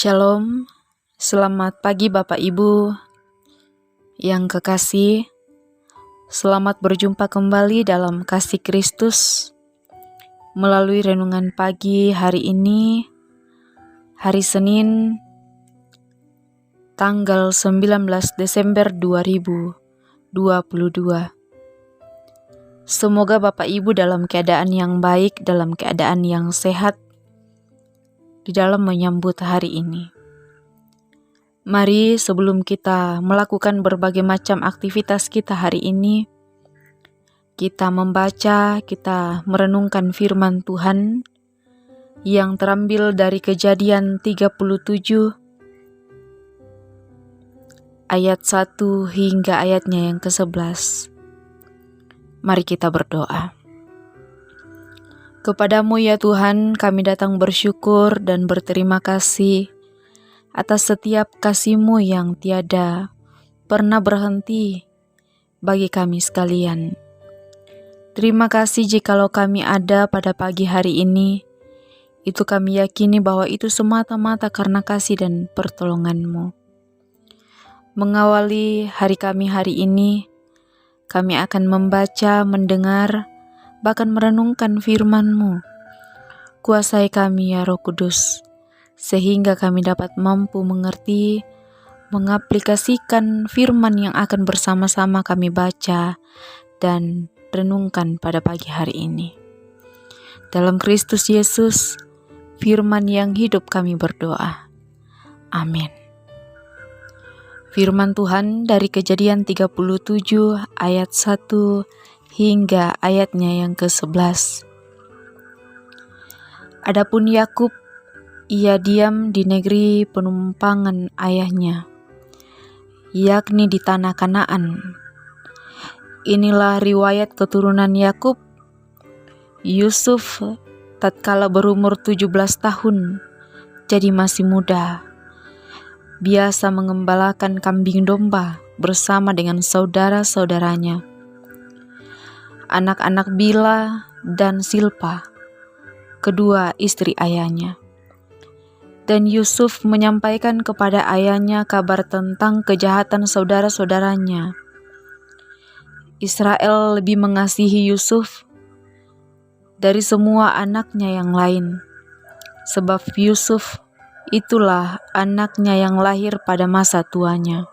Shalom, selamat pagi Bapak Ibu yang kekasih. Selamat berjumpa kembali dalam kasih Kristus melalui renungan pagi hari ini, hari Senin, tanggal 19 Desember 2022. Semoga Bapak Ibu dalam keadaan yang baik, dalam keadaan yang sehat, di dalam menyambut hari ini. Mari sebelum kita melakukan berbagai macam aktivitas kita hari ini, kita membaca, kita merenungkan firman Tuhan yang terambil dari Kejadian 37 ayat 1 hingga ayatnya yang ke-11. Mari kita berdoa. Kepadamu ya Tuhan, kami datang bersyukur dan berterima kasih atas setiap kasih-Mu yang tiada pernah berhenti bagi kami sekalian. Terima kasih jikalau kami ada pada pagi hari ini, itu kami yakini bahwa itu semata-mata karena kasih dan pertolongan-Mu. Mengawali hari kami hari ini, kami akan membaca, mendengar, bahkan merenungkan firman-Mu. Kuasai kami ya Roh Kudus, sehingga kami dapat mampu mengerti, mengaplikasikan firman yang akan bersama-sama kami baca dan renungkan pada pagi hari ini. Dalam Kristus Yesus, firman yang hidup kami berdoa. Amin. Firman Tuhan dari Kejadian 37 ayat 1 hingga ayatnya yang ke-11. Adapun Yakub, ia diam di negeri penumpangan ayahnya, yakni di tanah Kanaan. Inilah riwayat keturunan Yakub. Yusuf tatkala berumur 17 tahun, jadi masih muda, biasa mengembalakan kambing domba bersama dengan saudara-saudaranya, anak-anak Bila dan Silpa, kedua istri ayahnya. Dan Yusuf menyampaikan kepada ayahnya kabar tentang kejahatan saudara-saudaranya. Israel lebih mengasihi Yusuf dari semua anaknya yang lain, sebab Yusuf itulah anaknya yang lahir pada masa tuanya.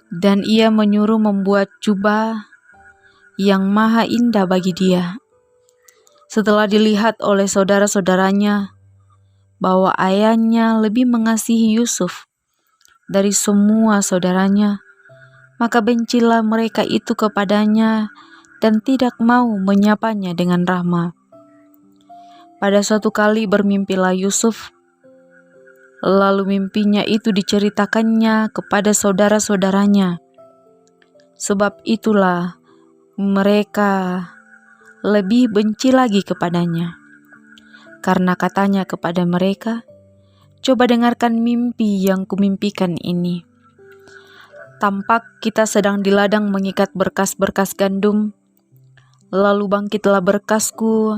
Dan ia menyuruh membuat jubah yang maha indah bagi dia. Setelah dilihat oleh saudara-saudaranya bahwa ayahnya lebih mengasihi Yusuf dari semua saudaranya, maka bencilah mereka itu kepadanya dan tidak mau menyapanya dengan rahma. Pada suatu kali bermimpilah Yusuf, lalu mimpinya itu diceritakannya kepada saudara-saudaranya. Sebab itulah mereka lebih benci lagi kepadanya. Karena katanya kepada mereka, "Coba dengarkan mimpi yang kumimpikan ini. Tampak kita sedang di ladang mengikat berkas-berkas gandum, lalu bangkitlah berkasku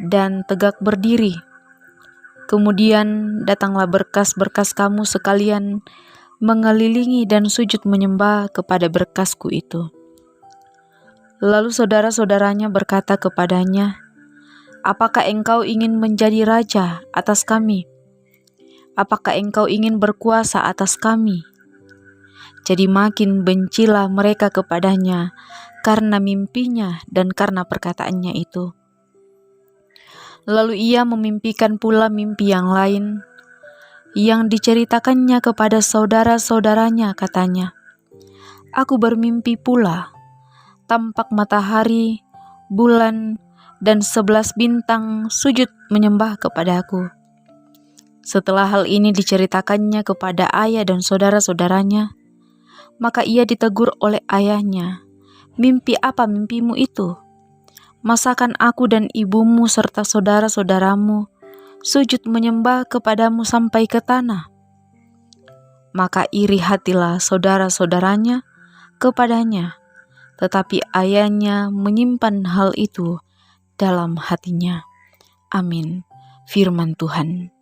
dan tegak berdiri. Kemudian datanglah berkas-berkas kamu sekalian mengelilingi dan sujud menyembah kepada berkasku itu." Lalu saudara-saudaranya berkata kepadanya, "Apakah engkau ingin menjadi raja atas kami? Apakah engkau ingin berkuasa atas kami?" Jadi makin bencilah mereka kepadanya karena mimpinya dan karena perkataannya itu. Lalu ia memimpikan pula mimpi yang lain, yang diceritakannya kepada saudara-saudaranya. Katanya, "Aku bermimpi pula, tampak matahari, bulan, dan 11 bintang sujud menyembah kepadaku." Setelah hal ini diceritakannya kepada ayah dan saudara-saudaranya, maka ia ditegur oleh ayahnya, "Mimpi apa mimpimu itu? Masakan aku dan ibumu serta saudara-saudaramu sujud menyembah kepadamu sampai ke tanah?" Maka iri hatilah saudara-saudaranya kepadanya, tetapi ayahnya menyimpan hal itu dalam hatinya. Amin. Firman Tuhan.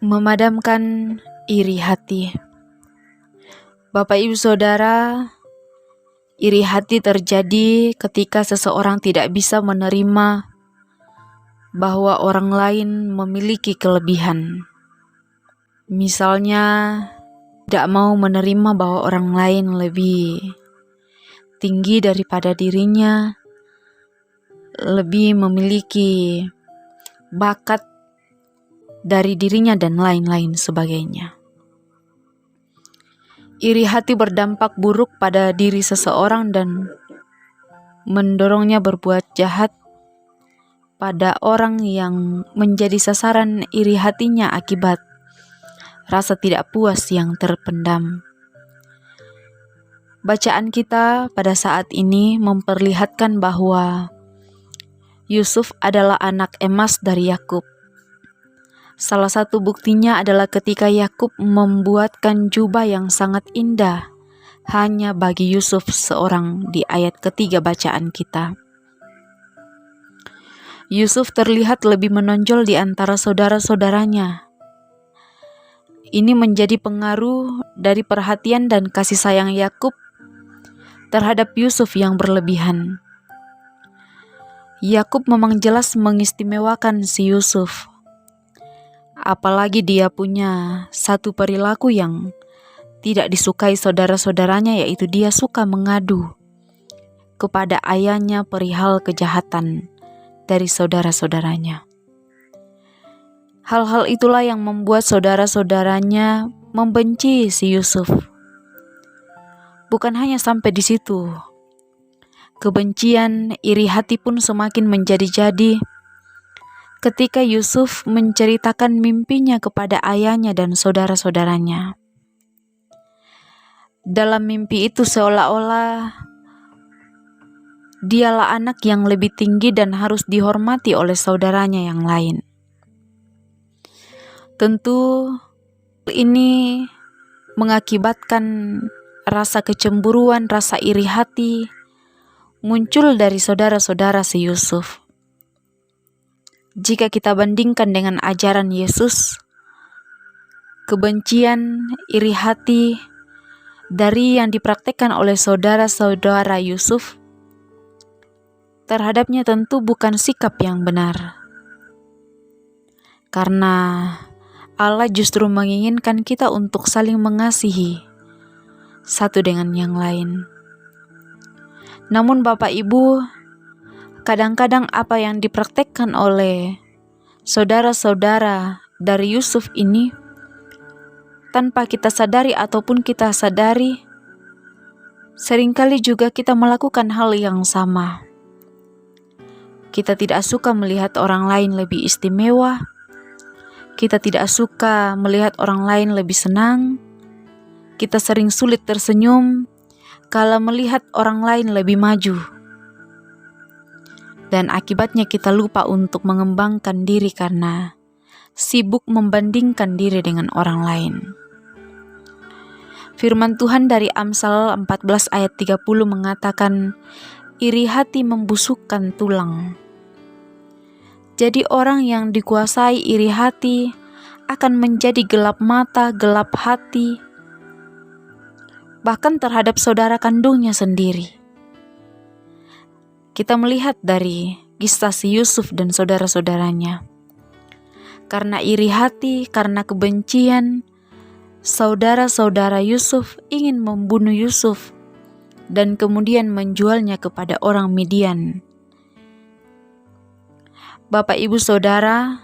Memadamkan iri hati. Bapak Ibu Saudara, iri hati terjadi ketika seseorang tidak bisa menerima bahwa orang lain memiliki kelebihan. Misalnya, tidak mau menerima bahwa orang lain lebih tinggi daripada dirinya, lebih memiliki bakat dari dirinya dan lain-lain sebagainya. Iri hati berdampak buruk pada diri seseorang dan mendorongnya berbuat jahat pada orang yang menjadi sasaran iri hatinya akibat rasa tidak puas yang terpendam. Bacaan kita pada saat ini memperlihatkan bahwa Yusuf adalah anak emas dari Yakub. Salah satu buktinya adalah ketika Yakub membuatkan jubah yang sangat indah hanya bagi Yusuf seorang di ayat ketiga bacaan kita. Yusuf terlihat lebih menonjol di antara saudara-saudaranya. Ini menjadi pengaruh dari perhatian dan kasih sayang Yakub terhadap Yusuf yang berlebihan. Yakub memang jelas mengistimewakan si Yusuf. Apalagi dia punya satu perilaku yang tidak disukai saudara-saudaranya, yaitu dia suka mengadu kepada ayahnya perihal kejahatan dari saudara-saudaranya. Hal-hal itulah yang membuat saudara-saudaranya membenci si Yusuf. Bukan hanya sampai di situ. Kebencian, iri hati pun semakin menjadi-jadi ketika Yusuf menceritakan mimpinya kepada ayahnya dan saudara-saudaranya. Dalam mimpi itu seolah-olah dialah anak yang lebih tinggi dan harus dihormati oleh saudaranya yang lain. Tentu ini mengakibatkan rasa kecemburuan, rasa iri hati muncul dari saudara-saudara si Yusuf. Jika kita bandingkan dengan ajaran Yesus, kebencian, iri hati dari yang dipraktekkan oleh saudara-saudara Yusuf terhadapnya tentu bukan sikap yang benar. Karena Allah justru menginginkan kita untuk saling mengasihi satu dengan yang lain. Namun Bapak Ibu, kadang-kadang apa yang dipraktekkan oleh saudara-saudara dari Yusuf ini, tanpa kita sadari ataupun kita sadari, seringkali juga kita melakukan hal yang sama. Kita tidak suka melihat orang lain lebih istimewa. Kita tidak suka melihat orang lain lebih senang. Kita sering sulit tersenyum kalau melihat orang lain lebih maju. Dan akibatnya kita lupa untuk mengembangkan diri karena sibuk membandingkan diri dengan orang lain. Firman Tuhan dari Amsal 14 ayat 30 mengatakan, iri hati membusukkan tulang. Jadi orang yang dikuasai iri hati akan menjadi gelap mata, gelap hati, bahkan terhadap saudara kandungnya sendiri. Kita melihat dari kisah si Yusuf dan saudara-saudaranya. Karena iri hati, karena kebencian, saudara-saudara Yusuf ingin membunuh Yusuf dan kemudian menjualnya kepada orang Midian. Bapak Ibu Saudara,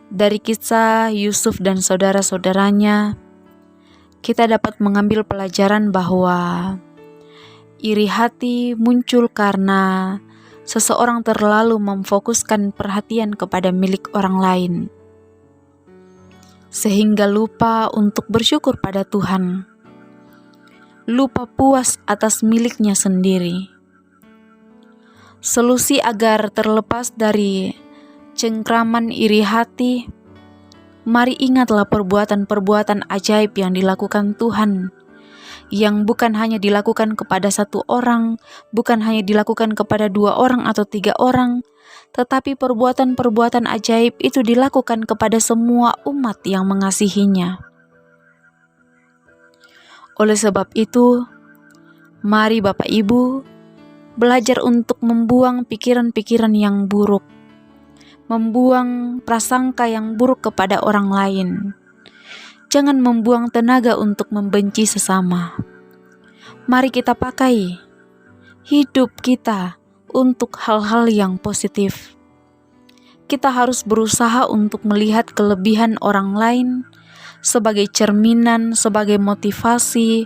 dari kisah Yusuf dan saudara-saudaranya, kita dapat mengambil pelajaran bahwa iri hati muncul karena seseorang terlalu memfokuskan perhatian kepada milik orang lain, sehingga lupa untuk bersyukur pada Tuhan, lupa puas atas miliknya sendiri. Solusi agar terlepas dari cengkraman iri hati, mari ingatlah perbuatan-perbuatan ajaib yang dilakukan Tuhan, yang bukan hanya dilakukan kepada satu orang, bukan hanya dilakukan kepada 2 orang atau 3 orang, tetapi perbuatan-perbuatan ajaib itu dilakukan kepada semua umat yang mengasihinya. Oleh sebab itu, mari Bapak Ibu belajar untuk membuang pikiran-pikiran yang buruk, membuang prasangka yang buruk kepada orang lain. Jangan membuang tenaga untuk membenci sesama. Mari kita pakai hidup kita untuk hal-hal yang positif. Kita harus berusaha untuk melihat kelebihan orang lain sebagai cerminan, sebagai motivasi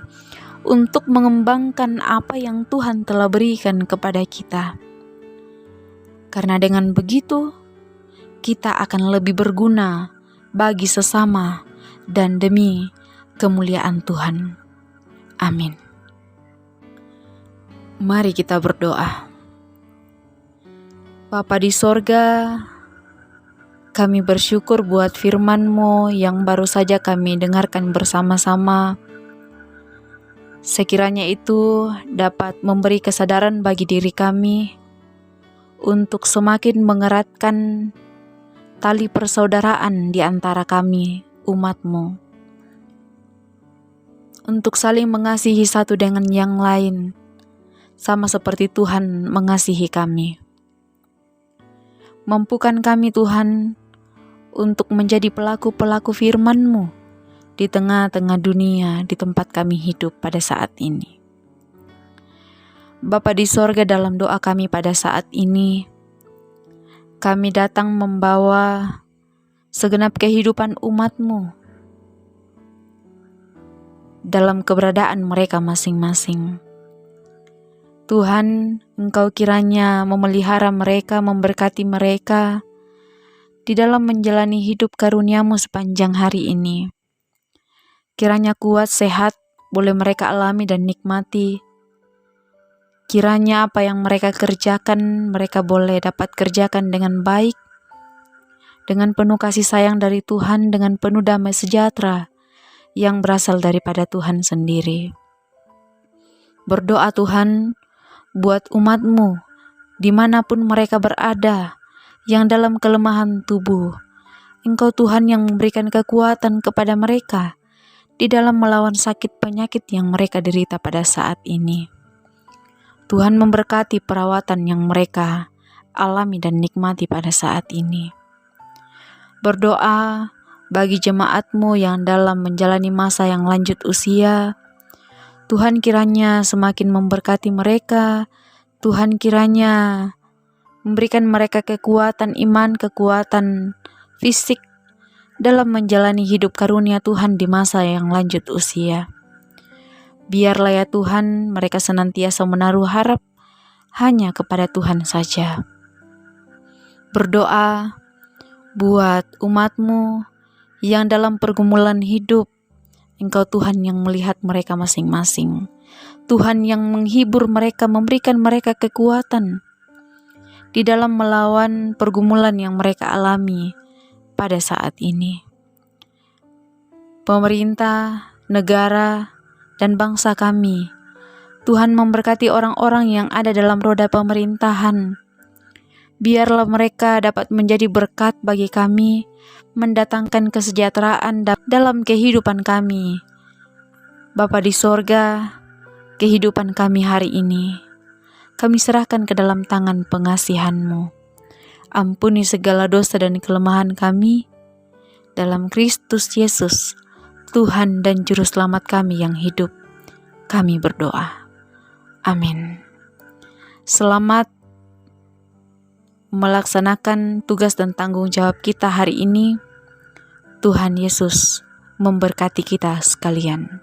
untuk mengembangkan apa yang Tuhan telah berikan kepada kita. Karena dengan begitu, kita akan lebih berguna bagi sesama dan demi kemuliaan Tuhan. Amin. Mari kita berdoa. Bapa di sorga, kami bersyukur buat firman-Mu yang baru saja kami dengarkan bersama-sama. Sekiranya itu dapat memberi kesadaran bagi diri kami untuk semakin mengeratkan tali persaudaraan di antara kami, umat-Mu, untuk saling mengasihi satu dengan yang lain, sama seperti Tuhan mengasihi kami. Mampukan kami Tuhan untuk menjadi pelaku-pelaku firman-Mu di tengah-tengah dunia di tempat kami hidup pada saat ini. Bapa di sorga, dalam doa kami pada saat ini, kami datang membawa segenap kehidupan umat-Mu dalam keberadaan mereka masing-masing. Tuhan, Engkau kiranya memelihara mereka, memberkati mereka di dalam menjalani hidup karunia-Mu sepanjang hari ini. Kiranya kuat, sehat, boleh mereka alami dan nikmati. Kiranya apa yang mereka kerjakan, mereka boleh dapat kerjakan dengan baik, dengan penuh kasih sayang dari Tuhan, dengan penuh damai sejahtera yang berasal daripada Tuhan sendiri. Berdoa Tuhan, buat umat-Mu, dimanapun mereka berada, yang dalam kelemahan tubuh, Engkau Tuhan yang memberikan kekuatan kepada mereka di dalam melawan sakit penyakit yang mereka derita pada saat ini. Tuhan memberkati perawatan yang mereka alami dan nikmati pada saat ini. Berdoa bagi jemaat-Mu yang dalam menjalani masa yang lanjut usia, Tuhan kiranya semakin memberkati mereka. Tuhan kiranya memberikan mereka kekuatan iman, kekuatan fisik dalam menjalani hidup karunia Tuhan di masa yang lanjut usia. Biarlah ya Tuhan, mereka senantiasa menaruh harap hanya kepada Tuhan saja. Berdoa buat umat-Mu yang dalam pergumulan hidup, Engkau Tuhan yang melihat mereka masing-masing. Tuhan yang menghibur mereka, memberikan mereka kekuatan di dalam melawan pergumulan yang mereka alami pada saat ini. Pemerintah, negara, dan bangsa kami, Tuhan memberkati orang-orang yang ada dalam roda pemerintahan. Biarlah mereka dapat menjadi berkat bagi kami, mendatangkan kesejahteraan dalam kehidupan kami. Bapa di sorga, kehidupan kami hari ini, kami serahkan ke dalam tangan pengasihan-Mu. Ampuni segala dosa dan kelemahan kami, dalam Kristus Yesus, Tuhan dan Juru Selamat kami yang hidup, kami berdoa. Amin. Selamat melaksanakan tugas dan tanggung jawab kita hari ini. Tuhan Yesus memberkati kita sekalian.